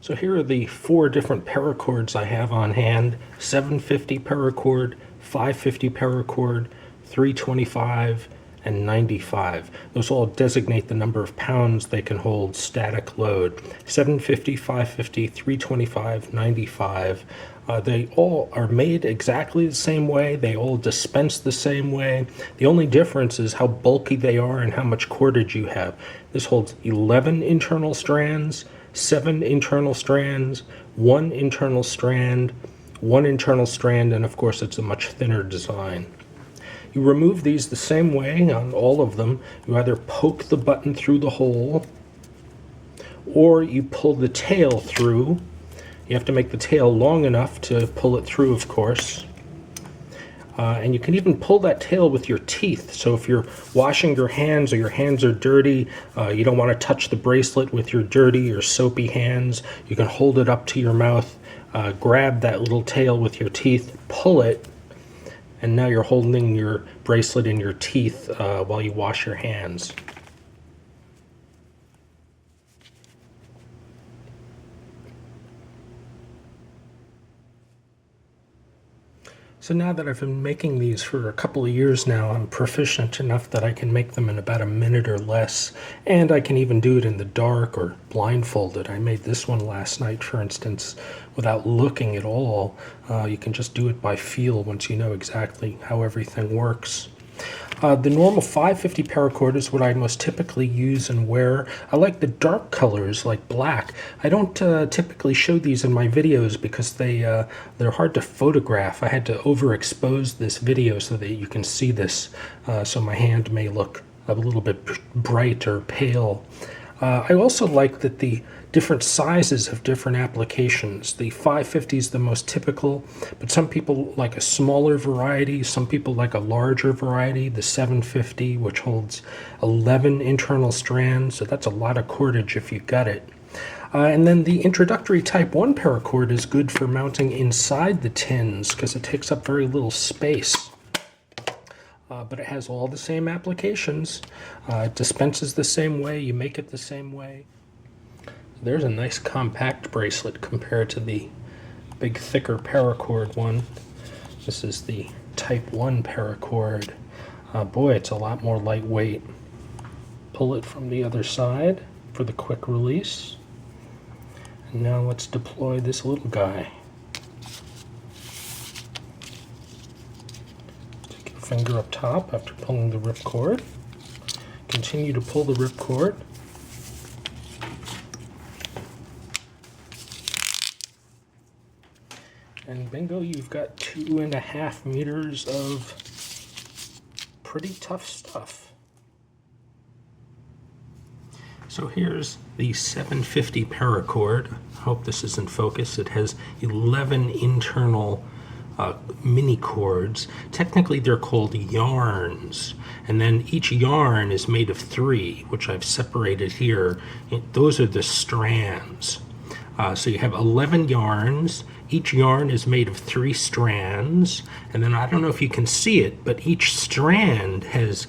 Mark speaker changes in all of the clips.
Speaker 1: So here are the 4 different paracords I have on hand: 750 paracord, 550 paracord, 325, and 95. Those all designate the number of pounds they can hold static load. 750, 550, 325, 95. They all are made exactly the same way. They all dispense the same way. The only difference is how bulky they are and how much cordage you have. This holds 11 internal strands, 7 internal strands, 1 internal strand, 1 internal strand, and of course it's a much thinner design. You remove these the same way on all of them. You either poke the button through the hole or you pull the tail through. You have to make the tail long enough to pull it through, of course. And you can even pull that tail with your teeth. So if you're washing your hands or your hands are dirty, you don't want to touch the bracelet with your dirty or soapy hands, you can hold it up to your mouth, grab that little tail with your teeth, pull it, and now you're holding your bracelet in your teeth while you wash your hands. So now that I've been making these for a couple of years now, I'm proficient enough that I can make them in about a minute or less, and I can even do it in the dark or blindfolded. I made this one last night, for instance, without looking at all. You can just do it by feel once you know exactly how everything works. The normal 550 paracord is what I most typically use and wear. I like the dark colors like black. I don't typically show these in my videos because they're hard to photograph. I had to overexpose this video so that you can see this, so my hand may look a little bit bright or pale. I also like that the different sizes have different applications. The 550 is the most typical, but some people like a smaller variety, some people like a larger variety. The 750, which holds 11 internal strands, so that's a lot of cordage if you got it. And then the introductory type 1 paracord is good for mounting inside the tins because it takes up very little space. But it has all the same applications. It dispenses the same way, you make it the same way. There's a nice compact bracelet compared to the big thicker paracord one. This is the type 1 paracord. Boy, it's a lot more lightweight. Pull it from the other side for the quick release. And now let's deploy this little guy. Take your finger up top after pulling the ripcord. Continue to pull the ripcord. And bingo, you've got 2.5 meters of pretty tough stuff. So here's the 750 paracord. I hope this is in focus. It has 11 internal mini cords. Technically they're called yarns, and then each yarn is made of 3, which I've separated here. Those are the strands. So you have 11 yarns. Each yarn is made of 3 strands, and then I don't know if you can see it, but each strand has,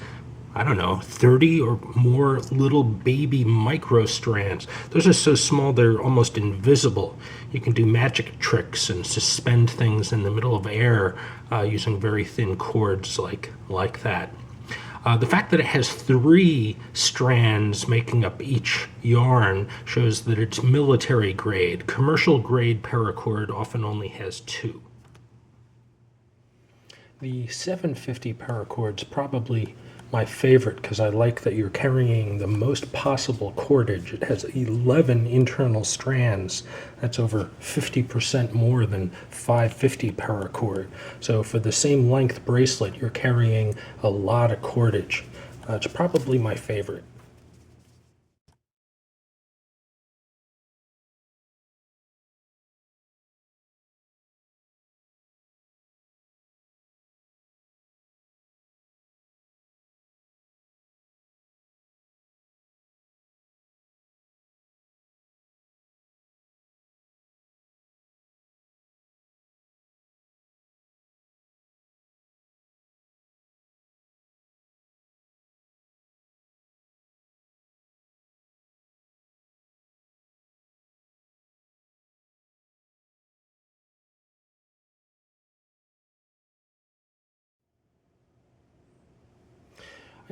Speaker 1: I don't know, 30 or more little baby micro strands. Those are so small they're almost invisible. You can do magic tricks and suspend things in the middle of air using very thin cords like that. The fact that it has 3 strands making up each yarn shows that it's military grade. Commercial grade paracord often only has 2. The 750 paracord's probably my favorite because I like that you're carrying the most possible cordage. It has 11 internal strands. That's over 50% more than 550 paracord. So for the same length bracelet, you're carrying a lot of cordage. It's probably my favorite.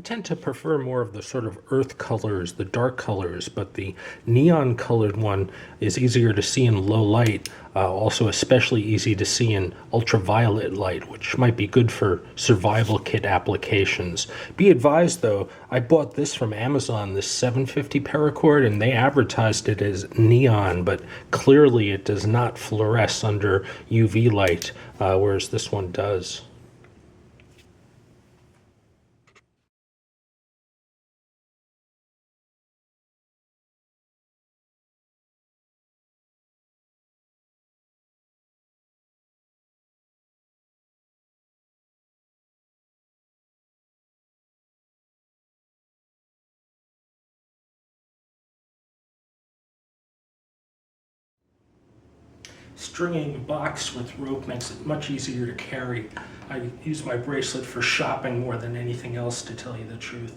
Speaker 1: I tend to prefer more of the sort of earth colors, the dark colors, but the neon colored one is easier to see in low light, also especially easy to see in ultraviolet light, which might be good for survival kit applications. Be advised though, I bought this from Amazon, this 750 Paracord, and they advertised it as neon, but clearly it does not fluoresce under UV light, whereas this one does. Stringing a box with rope makes it much easier to carry. I use my bracelet for shopping more than anything else, to tell you the truth.